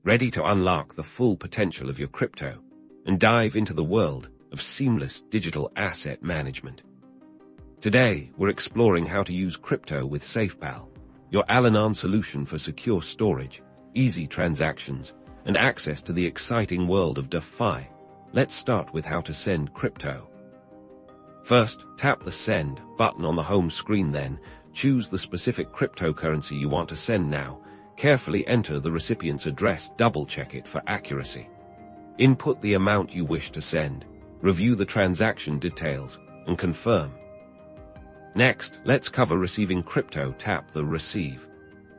ready to unlock the full potential of your crypto and dive into the world of seamless digital asset management. Today, we're exploring how to use crypto with Safepal, your all-in-one solution for secure storage, easy transactions, and access to the exciting world of DeFi. Let's start with how to send crypto. First, tap the Send button on the home screen, then choose the specific cryptocurrency you want to send now. Carefully enter the recipient's address, double-check it for accuracy. Input the amount you wish to send, review the transaction details, and confirm. Next, let's cover receiving crypto. Tap the Receive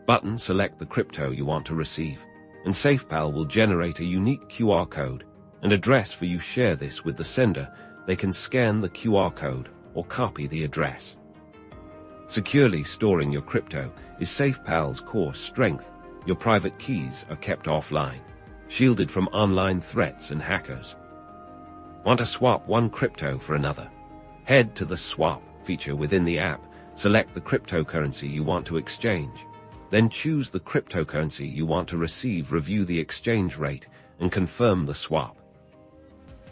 button, select the crypto you want to receive, and Safepal will generate a unique QR code and address for you. Share this with the sender. They can scan the QR code or copy the address. Securely storing your crypto is Safepal's core strength. Your private keys are kept offline, shielded from online threats and hackers. Want to swap one crypto for another? Head to the Swap feature within the app, select the cryptocurrency you want to exchange, then choose the cryptocurrency you want to receive, review the exchange rate, and confirm the swap.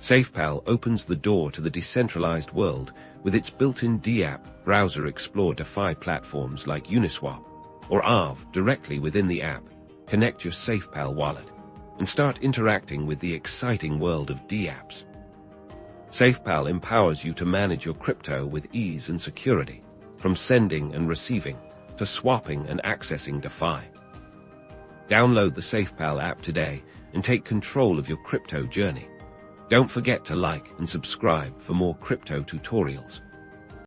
Safepal opens the door to the decentralized world with its built-in DApp Browser. Explore DeFi platforms like Uniswap or Aave directly within the app. Connect your Safepal wallet and start interacting with the exciting world of DApps. Safepal empowers you to manage your crypto with ease and security, from sending and receiving to swapping and accessing DeFi. Download the Safepal app today and take control of your crypto journey. Don't forget to like and subscribe for more crypto tutorials.